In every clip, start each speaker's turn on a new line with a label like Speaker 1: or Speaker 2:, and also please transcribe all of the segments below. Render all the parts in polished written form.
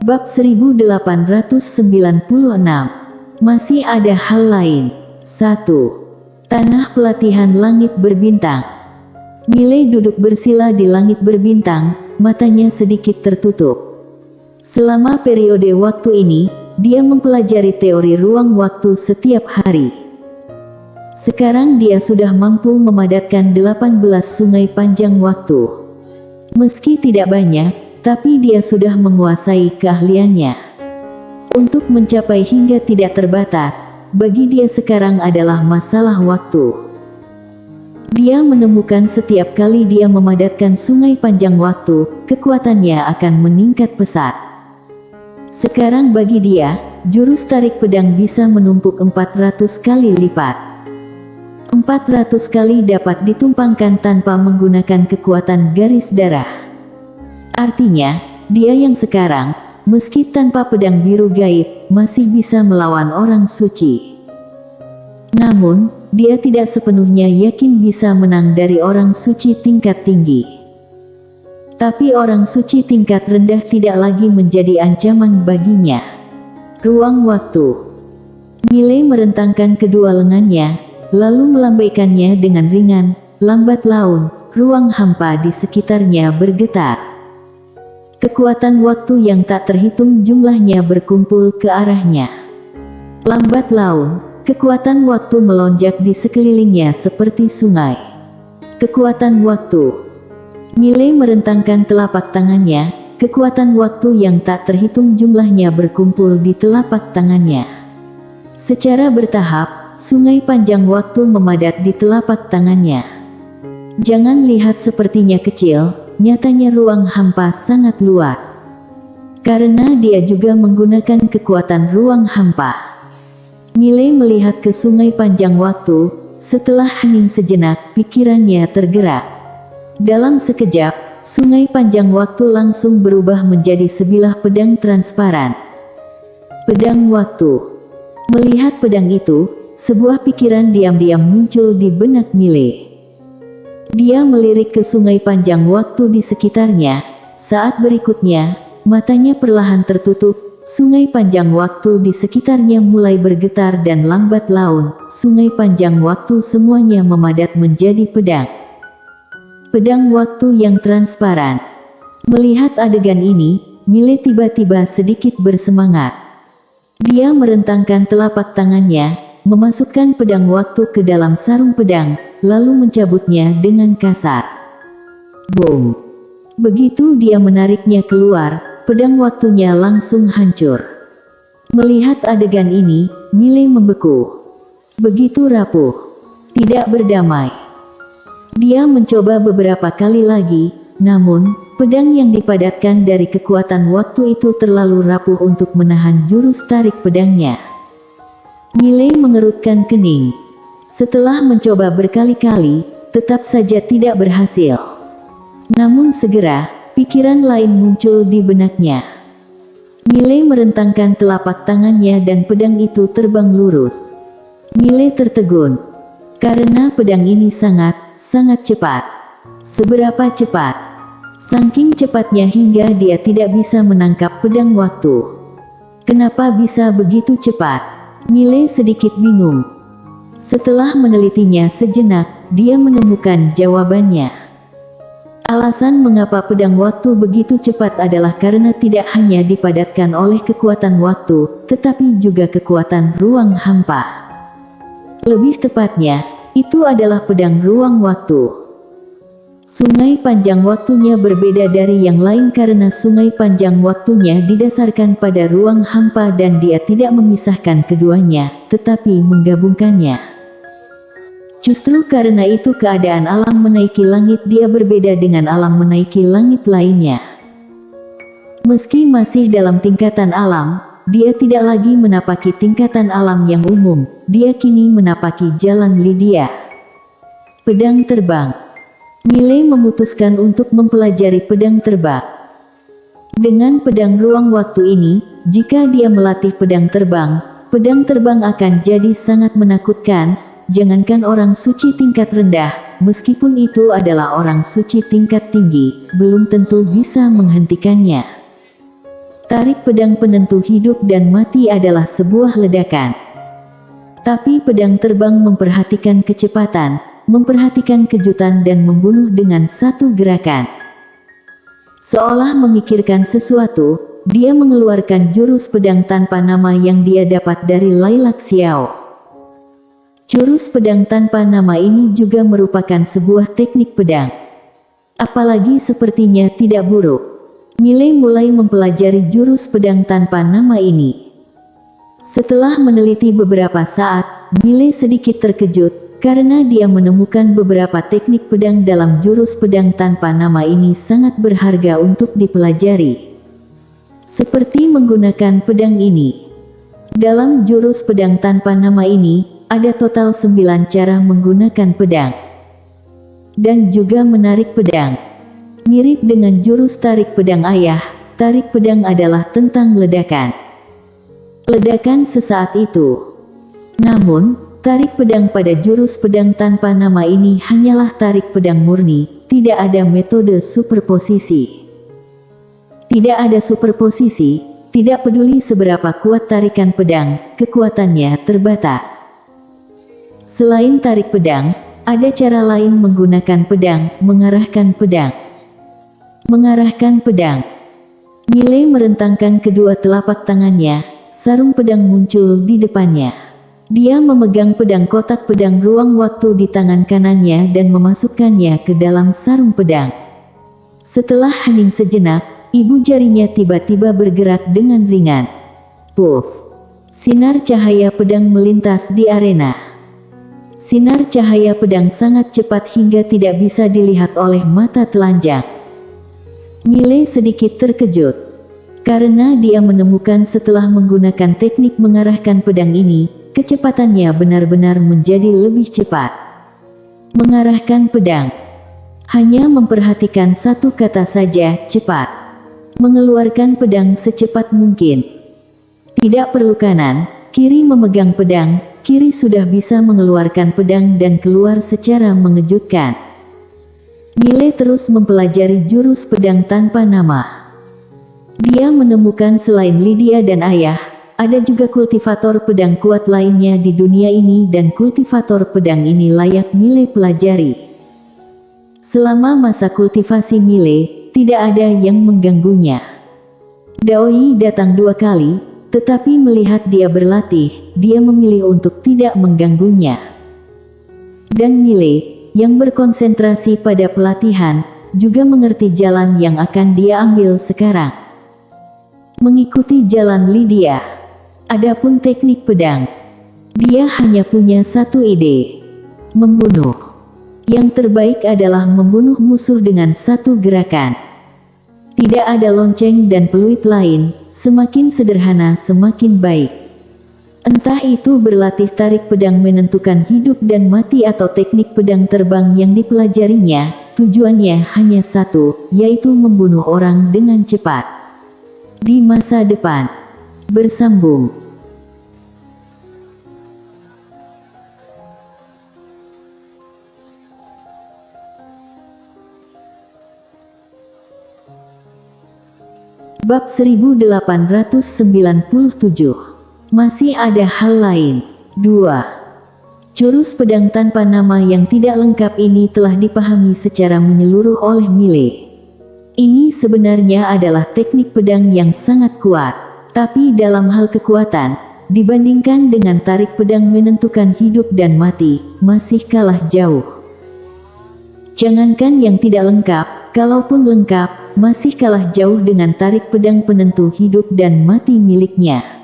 Speaker 1: Bab 1896. Masih ada hal lain. 1. Tanah pelatihan langit berbintang. Miley duduk bersila di langit berbintang, matanya sedikit tertutup. Selama periode waktu ini, dia mempelajari teori ruang waktu setiap hari. Sekarang dia sudah mampu memadatkan 18 sungai panjang waktu. Meski tidak banyak, tapi dia sudah menguasai keahliannya. Untuk mencapai hingga tidak terbatas, bagi dia sekarang adalah masalah waktu. Dia menemukan setiap kali dia memadatkan sungai panjang waktu, kekuatannya akan meningkat pesat. Sekarang bagi dia, jurus tarik pedang bisa menumpuk 400 kali lipat. 400 kali dapat ditumpangkan tanpa menggunakan kekuatan garis darah. Artinya, dia yang sekarang, meski tanpa pedang biru gaib, masih bisa melawan orang suci. Namun, dia tidak sepenuhnya yakin bisa menang dari orang suci tingkat tinggi. Tapi orang suci tingkat rendah tidak lagi menjadi ancaman baginya. Ruang waktu. Miley merentangkan kedua lengannya, lalu melambaikannya dengan ringan, lambat laun, ruang hampa di sekitarnya bergetar. Kekuatan waktu yang tak terhitung jumlahnya berkumpul ke arahnya. Lambat laun, kekuatan waktu melonjak di sekelilingnya seperti sungai. Kekuatan waktu. Miley merentangkan telapak tangannya, kekuatan waktu yang tak terhitung jumlahnya berkumpul di telapak tangannya. Secara bertahap, sungai panjang waktu memadat di telapak tangannya. Jangan lihat sepertinya kecil, nyatanya ruang hampa sangat luas. Karena dia juga menggunakan kekuatan ruang hampa. Miley melihat ke sungai panjang waktu, setelah hening sejenak, pikirannya tergerak. Dalam sekejap, sungai panjang waktu langsung berubah menjadi sebilah pedang transparan. Pedang waktu. Melihat pedang itu, sebuah pikiran diam-diam muncul di benak Miley. Dia melirik ke sungai panjang waktu di sekitarnya. Saat berikutnya, matanya perlahan tertutup. Sungai panjang waktu di sekitarnya mulai bergetar dan lambat laun, sungai panjang waktu semuanya memadat menjadi pedang. Pedang waktu yang transparan. Melihat adegan ini, Miley tiba-tiba sedikit bersemangat. Dia merentangkan telapak tangannya, memasukkan pedang waktu ke dalam sarung pedang, lalu mencabutnya dengan kasar. Boom! Begitu dia menariknya keluar, pedang waktunya langsung hancur. Melihat adegan ini, Miley membeku. Begitu rapuh. Tidak berdamai. Dia mencoba beberapa kali lagi, namun, pedang yang dipadatkan dari kekuatan waktu itu terlalu rapuh untuk menahan jurus tarik pedangnya. Miley mengerutkan kening. Setelah mencoba berkali-kali, tetap saja tidak berhasil. Namun segera, pikiran lain muncul di benaknya. Miley merentangkan telapak tangannya dan pedang itu terbang lurus. Miley tertegun. Karena pedang ini sangat cepat. Seberapa cepat? Saking cepatnya hingga dia tidak bisa menangkap pedang waktu. Kenapa bisa begitu cepat? Miley sedikit bingung. Setelah menelitinya sejenak, dia menemukan jawabannya. Alasan mengapa pedang waktu begitu cepat adalah karena tidak hanya dipadatkan oleh kekuatan waktu, tetapi juga kekuatan ruang hampa. Lebih tepatnya, itu adalah pedang ruang waktu. Sungai panjang waktunya berbeda dari yang lain karena sungai panjang waktunya didasarkan pada ruang hampa dan dia tidak memisahkan keduanya, tetapi menggabungkannya. Justru karena itu keadaan alam menaiki langit dia berbeda dengan alam menaiki langit lainnya. Meski masih dalam tingkatan alam, dia tidak lagi menapaki tingkatan alam yang umum, dia kini menapaki jalan Lydia. Pedang terbang. Miley memutuskan untuk mempelajari pedang terbang. Dengan pedang ruang waktu ini, jika dia melatih pedang terbang akan jadi sangat menakutkan, jangankan orang suci tingkat rendah, meskipun itu adalah orang suci tingkat tinggi, belum tentu bisa menghentikannya. Tarik pedang penentu hidup dan mati adalah sebuah ledakan. Tapi pedang terbang memperhatikan kecepatan, memperhatikan kejutan dan membunuh dengan satu gerakan. Seolah memikirkan sesuatu, dia mengeluarkan jurus pedang tanpa nama yang dia dapat dari Lailak Xiao. Jurus pedang tanpa nama ini juga merupakan sebuah teknik pedang. Apalagi sepertinya tidak buruk. Milei mulai mempelajari jurus pedang tanpa nama ini. Setelah meneliti beberapa saat, Milei sedikit terkejut karena dia menemukan beberapa teknik pedang dalam jurus pedang tanpa nama ini sangat berharga untuk dipelajari. Seperti menggunakan pedang ini. Dalam jurus pedang tanpa nama ini, ada total 9 cara menggunakan pedang. Dan juga menarik pedang. Mirip dengan jurus tarik pedang ayah, tarik pedang adalah tentang ledakan. Ledakan sesaat itu. Namun, tarik pedang pada jurus pedang tanpa nama ini hanyalah tarik pedang murni, tidak ada metode superposisi. Tidak ada superposisi, tidak peduli seberapa kuat tarikan pedang, kekuatannya terbatas. Selain tarik pedang, ada cara lain menggunakan pedang, mengarahkan pedang. Mengarahkan pedang. Milei merentangkan kedua telapak tangannya, sarung pedang muncul di depannya. Dia memegang pedang kotak pedang ruang waktu di tangan kanannya dan memasukkannya ke dalam sarung pedang. Setelah hening sejenak, ibu jarinya tiba-tiba bergerak dengan ringan. Puff! Sinar cahaya pedang melintas di arena. Sinar cahaya pedang sangat cepat hingga tidak bisa dilihat oleh mata telanjang. Milei sedikit terkejut, karena dia menemukan setelah menggunakan teknik mengarahkan pedang ini, kecepatannya benar-benar menjadi lebih cepat. Mengarahkan pedang. Hanya memperhatikan satu kata saja, cepat. Mengeluarkan pedang secepat mungkin. Tidak perlu kanan, kiri memegang pedang, kiri sudah bisa mengeluarkan pedang dan keluar secara mengejutkan. Milei terus mempelajari jurus pedang tanpa nama. Dia menemukan selain Lydia dan ayah, ada juga kultivator pedang kuat lainnya di dunia ini dan kultivator pedang ini layak Milei pelajari. Selama masa kultivasi Milei, tidak ada yang mengganggunya. Daoi datang 2 kali, tetapi melihat dia berlatih, dia memilih untuk tidak mengganggunya. Dan Milei, yang berkonsentrasi pada pelatihan, juga mengerti jalan yang akan dia ambil sekarang. Mengikuti jalan Lydia. Adapun teknik pedang, dia hanya punya satu ide. Membunuh. Yang terbaik adalah membunuh musuh dengan satu gerakan. Tidak ada lonceng dan peluit lain, semakin sederhana semakin baik. Entah itu berlatih tarik pedang menentukan hidup dan mati atau teknik pedang terbang yang dipelajarinya, tujuannya hanya satu, yaitu membunuh orang dengan cepat. Di masa depan. Bersambung. Bab 1897. Masih ada hal lain. 2. Jurus pedang tanpa nama yang tidak lengkap ini telah dipahami secara menyeluruh oleh Milei. Ini sebenarnya adalah teknik pedang yang sangat kuat, tapi dalam hal kekuatan, dibandingkan dengan tarik pedang menentukan hidup dan mati, masih kalah jauh. Jangankan yang tidak lengkap, kalaupun lengkap, masih kalah jauh dengan tarik pedang penentu hidup dan mati miliknya.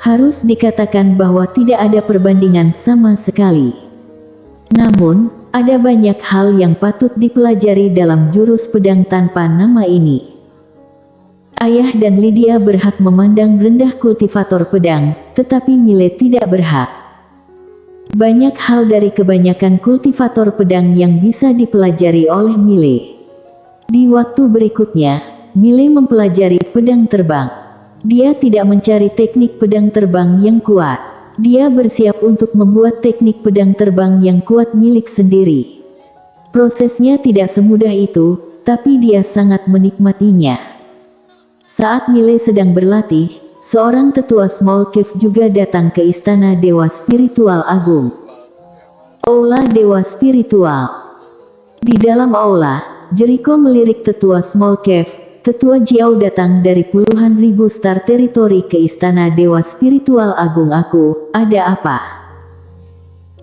Speaker 1: Harus dikatakan bahwa tidak ada perbandingan sama sekali. Namun, ada banyak hal yang patut dipelajari dalam jurus pedang tanpa nama ini. Ayah dan Lydia berhak memandang rendah kultivator pedang, tetapi Milei tidak berhak. Banyak hal dari kebanyakan kultivator pedang yang bisa dipelajari oleh Milei. Di waktu berikutnya, Milei mempelajari pedang terbang. Dia tidak mencari teknik pedang terbang yang kuat. Dia bersiap untuk membuat teknik pedang terbang yang kuat milik sendiri. Prosesnya tidak semudah itu, tapi dia sangat menikmatinya. Saat Mile sedang berlatih, seorang tetua Small Cave juga datang ke istana Dewa Spiritual Agung. Aula Dewa Spiritual. Di dalam aula, Jericho melirik tetua Small Cave. Tetua Jiao datang dari puluhan ribu star teritori ke istana Dewa Spiritual Agung. Aku, ada apa?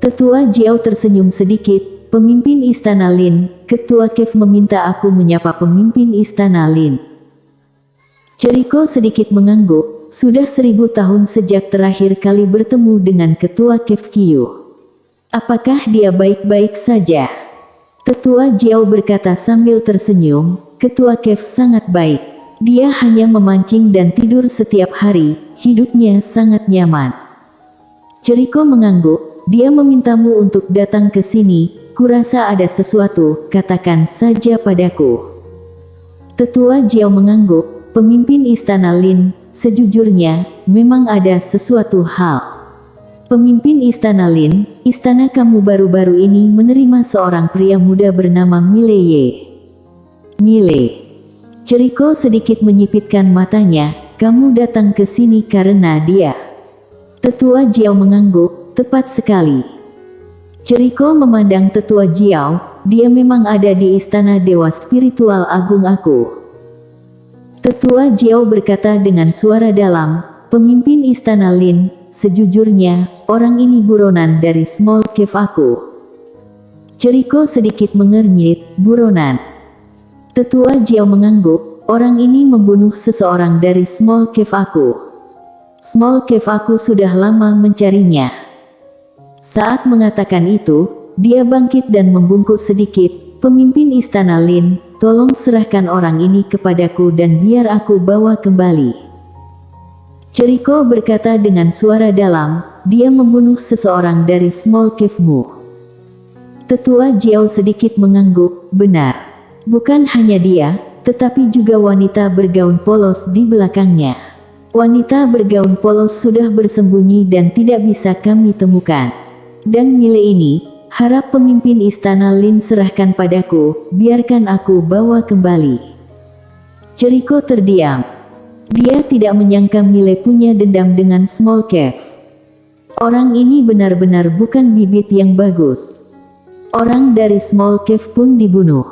Speaker 1: Tetua Jiao tersenyum sedikit. Pemimpin istana Lin, ketua Cave meminta aku menyapa pemimpin istana Lin. Jericho sedikit mengangguk. Sudah 1000 tahun sejak terakhir kali bertemu dengan ketua Cave Qiu. Apakah dia baik-baik saja? Tetua Jiao berkata sambil tersenyum. Ketua Cave sangat baik. Dia hanya memancing dan tidur setiap hari. Hidupnya sangat nyaman. Jericho mengangguk. Dia memintamu untuk datang ke sini. Kurasa ada sesuatu, katakan saja padaku. Tetua Jiao mengangguk. Pemimpin istana Lin, sejujurnya, memang ada sesuatu hal. Pemimpin istana Lin, istana kamu baru-baru ini menerima seorang pria muda bernama Mile Ye. Mile. Jericho sedikit menyipitkan matanya. Kamu datang ke sini karena dia. Tetua Jiao mengangguk. Tepat sekali. Jericho memandang tetua Jiao. Dia memang ada di istana Dewa Spiritual Agung aku. Tetua Jiao berkata dengan suara dalam. Pemimpin istana Lin, sejujurnya, orang ini buronan dari Small Cave aku. Jericho sedikit mengernyit. Buronan. Tetua Jiao mengangguk. Orang ini membunuh seseorang dari Small Cave aku. Small Cave aku sudah lama mencarinya. Saat mengatakan itu, dia bangkit dan membungkuk sedikit. Pemimpin istana Lin, tolong serahkan orang ini kepadaku dan biar aku bawa kembali. Jericho berkata dengan suara dalam, dia membunuh seseorang dari Small Cave-mu. Tetua Jiao sedikit mengangguk. Benar. Bukan hanya dia, tetapi juga wanita bergaun polos di belakangnya. Wanita bergaun polos sudah bersembunyi dan tidak bisa kami temukan. Dan Mile ini, harap pemimpin istana Lin serahkan padaku, biarkan aku bawa kembali. Jericho terdiam. Dia tidak menyangka Mile punya dendam dengan Small Cave. Orang ini benar-benar bukan bibit yang bagus. Orang dari Small Cave pun dibunuh.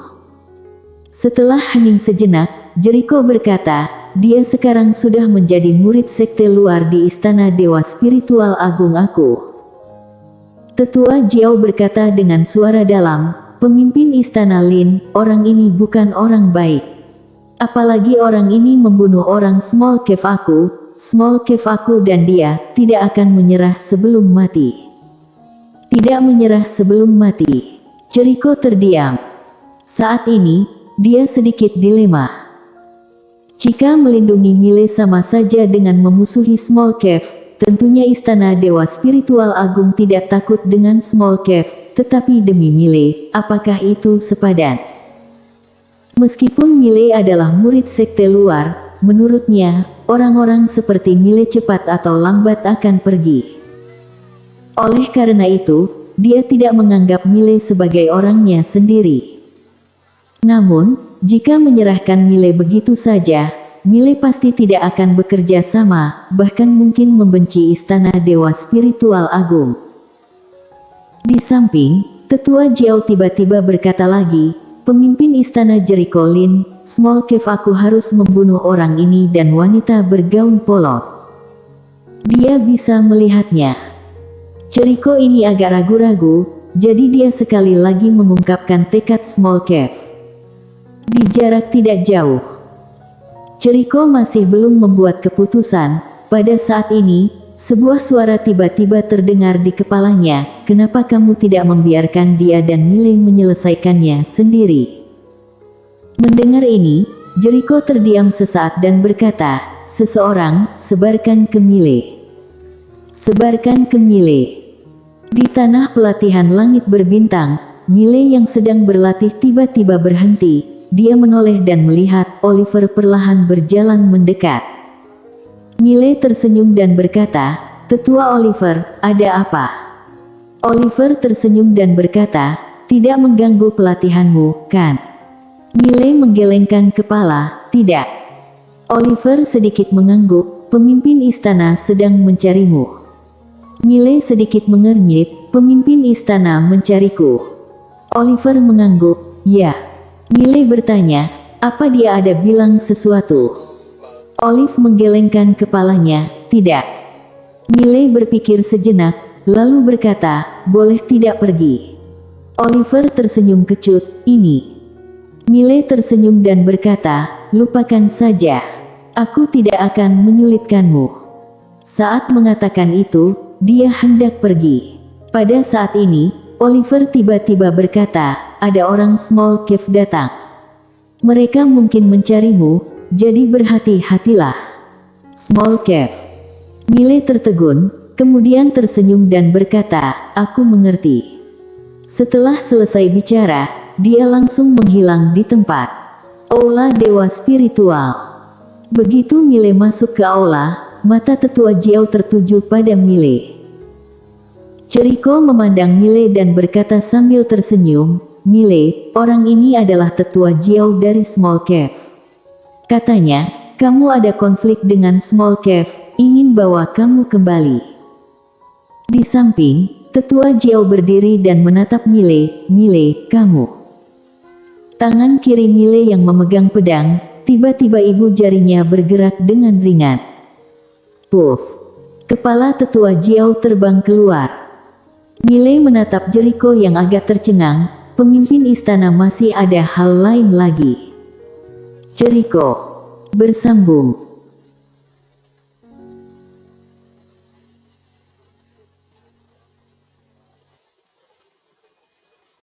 Speaker 1: Setelah hening sejenak, Jericho berkata, dia sekarang sudah menjadi murid sekte luar di istana Dewa Spiritual Agung aku. Tetua Jiao berkata dengan suara dalam, pemimpin istana Lin, orang ini bukan orang baik. Apalagi orang ini membunuh orang Small Cave aku. Small Cave aku dan dia tidak akan menyerah sebelum mati. Tidak menyerah sebelum mati. Jericho terdiam. Saat ini, dia sedikit dilema. Jika melindungi Mile sama saja dengan memusuhi Small Cave, tentunya istana Dewa Spiritual Agung tidak takut dengan Small Cave, tetapi demi Mile, apakah itu sepadan? Meskipun Mile adalah murid sekte luar, menurutnya, orang-orang seperti Mile cepat atau lambat akan pergi. Oleh karena itu, dia tidak menganggap Mile sebagai orangnya sendiri. Namun, jika menyerahkan Mile begitu saja, Mile pasti tidak akan bekerja sama, bahkan mungkin membenci istana Dewa Spiritual Agung. Di samping, Tetua Jiao tiba-tiba berkata lagi, pemimpin istana Jericho Lin, Small Cave aku harus membunuh orang ini dan wanita bergaun polos. Dia bisa melihatnya. Jericho ini agak ragu-ragu, jadi dia sekali lagi mengungkapkan tekad Small Cave. Di jarak tidak jauh. Jericho masih belum membuat keputusan. Pada saat ini, sebuah suara tiba-tiba terdengar di kepalanya. Kenapa kamu tidak membiarkan dia dan Mile menyelesaikannya sendiri? Mendengar ini, Jericho terdiam sesaat dan berkata, seseorang, sebarkan ke Mile. Sebarkan ke Mile. Di tanah pelatihan langit berbintang, Mile yang sedang berlatih tiba-tiba berhenti. Dia menoleh dan melihat Oliver perlahan berjalan mendekat. Mile tersenyum dan berkata, Tetua Oliver, ada apa? Oliver tersenyum dan berkata, tidak mengganggu pelatihanmu, kan? Mile menggelengkan kepala, tidak. Oliver sedikit mengangguk, pemimpin istana sedang mencarimu. Mile sedikit mengernyit, pemimpin istana mencariku. Oliver mengangguk, ya. Mile bertanya, apa dia ada bilang sesuatu? Olive menggelengkan kepalanya, tidak. Mile berpikir sejenak, lalu berkata, boleh tidak pergi. Oliver tersenyum kecut, ini. Mile tersenyum dan berkata, lupakan saja. Aku tidak akan menyulitkanmu. Saat mengatakan itu, dia hendak pergi. Pada saat ini, Oliver tiba-tiba berkata, ada orang small cave datang. Mereka mungkin mencarimu, jadi berhati-hatilah. Small cave. Mile tertegun, kemudian tersenyum dan berkata, aku mengerti. Setelah selesai bicara, dia langsung menghilang di tempat. Aula Dewa Spiritual. Begitu Mile masuk ke aula, mata tetua Jiao tertuju pada Mile. Cheriko memandang Mile dan berkata sambil tersenyum, Mile, orang ini adalah tetua Jiao dari Small Cave. Katanya, kamu ada konflik dengan Small Cave, ingin bawa kamu kembali. Di samping, tetua Jiao berdiri dan menatap Mile, Mile, kamu. Tangan kiri Mile yang memegang pedang, tiba-tiba ibu jarinya bergerak dengan ringan. Puff. Kepala tetua Jiao terbang keluar. Mile menatap Cheriko yang agak tercengang, pemimpin istana masih ada hal lain lagi. Cheriko bersambung.